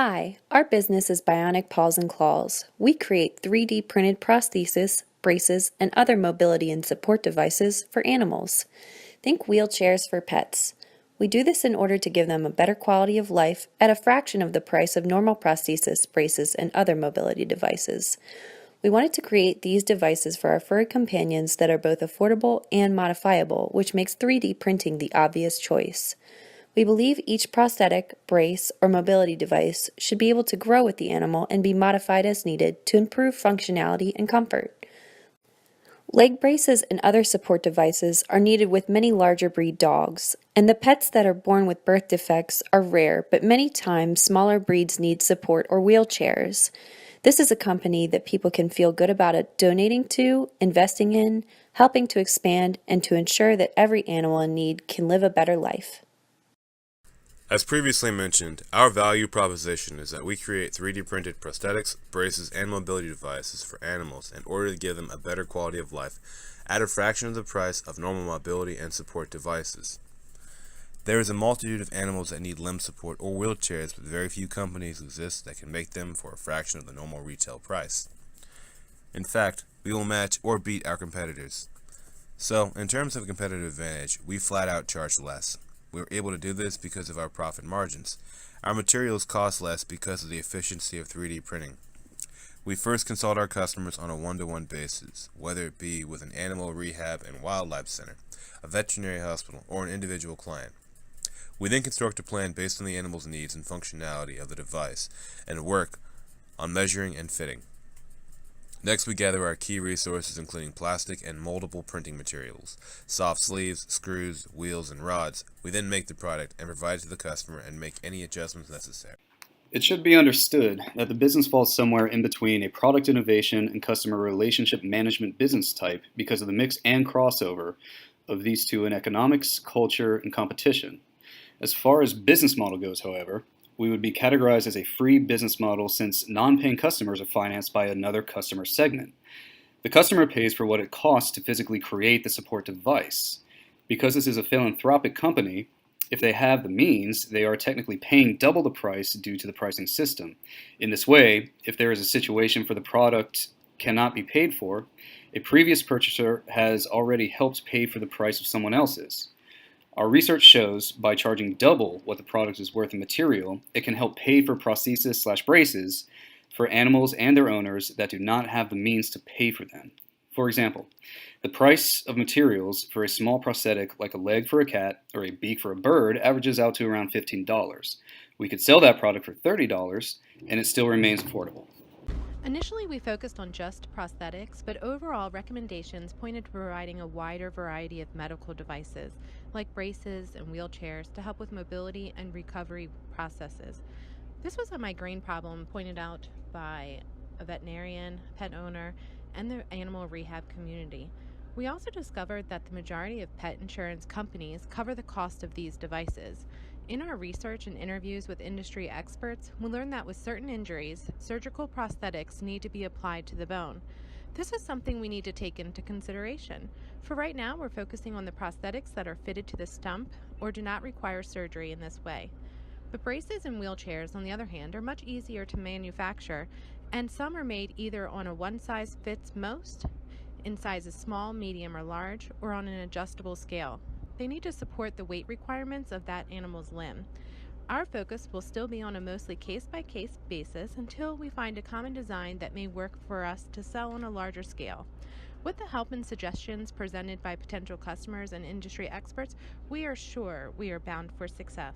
Hi, our business is Bionic Paws and Claws. We create 3D printed prostheses, braces, and other mobility and support devices for animals. Think wheelchairs for pets. We do this in order to give them a better quality of life at a fraction of the price of normal prostheses, braces, and other mobility devices. We wanted to create these devices for our furry companions that are both affordable and modifiable, which makes 3D printing the obvious choice. We believe each prosthetic, brace, or mobility device should be able to grow with the animal and be modified as needed to improve functionality and comfort. Leg braces and other support devices are needed with many larger breed dogs, and the pets that are born with birth defects are rare, but many times smaller breeds need support or wheelchairs. This is a company that people can feel good about donating to, investing in, helping to expand, and to ensure that every animal in need can live a better life. As previously mentioned, our value proposition is that we create 3D printed prosthetics, braces, and mobility devices for animals in order to give them a better quality of life at a fraction of the price of normal mobility and support devices. There is a multitude of animals that need limb support or wheelchairs, but very few companies exist that can make them for a fraction of the normal retail price. In fact, we will match or beat our competitors. So, in terms of competitive advantage, we flat out charge less. We are able to do this because of our profit margins. Our materials cost less because of the efficiency of 3D printing. We first consult our customers on a one-to-one basis, whether it be with an animal rehab and wildlife center, a veterinary hospital, or an individual client. We then construct a plan based on the animal's needs and functionality of the device and work on measuring and fitting. Next, we gather our key resources including plastic and moldable printing materials, soft sleeves, screws, wheels, and rods. We then make the product and provide it to the customer and make any adjustments necessary. It should be understood that the business falls somewhere in between a product innovation and customer relationship management business type because of the mix and crossover of these two in economics, culture, and competition. As far as business model goes, however, we would be categorized as a free business model since non-paying customers are financed by another customer segment. The customer pays for what it costs to physically create the support device. Because this is a philanthropic company, if they have the means, they are technically paying double the price due to the pricing system. In this way, if there is a situation for the product cannot be paid for, a previous purchaser has already helped pay for the price of someone else's. Our research shows by charging double what the product is worth in material, it can help pay for prostheses/braces for animals and their owners that do not have the means to pay for them. For example, the price of materials for a small prosthetic like a leg for a cat or a beak for a bird averages out to around $15. We could sell that product for $30 and it still remains affordable. Initially, we focused on just prosthetics, but overall recommendations pointed to providing a wider variety of medical devices, like braces and wheelchairs, to help with mobility and recovery processes. This was a migraine problem pointed out by a veterinarian, pet owner, and the animal rehab community. We also discovered that the majority of pet insurance companies cover the cost of these devices. In our research and interviews with industry experts, we learned that with certain injuries, surgical prosthetics need to be applied to the bone. This is something we need to take into consideration. For right now, we're focusing on the prosthetics that are fitted to the stump or do not require surgery in this way. But braces and wheelchairs, on the other hand, are much easier to manufacture, and some are made either on a one-size-fits-most, in sizes small, medium, or large, or on an adjustable scale. They need to support the weight requirements of that animal's limb. Our focus will still be on a mostly case-by-case basis until we find a common design that may work for us to sell on a larger scale. With the help and suggestions presented by potential customers and industry experts, we are sure we are bound for success.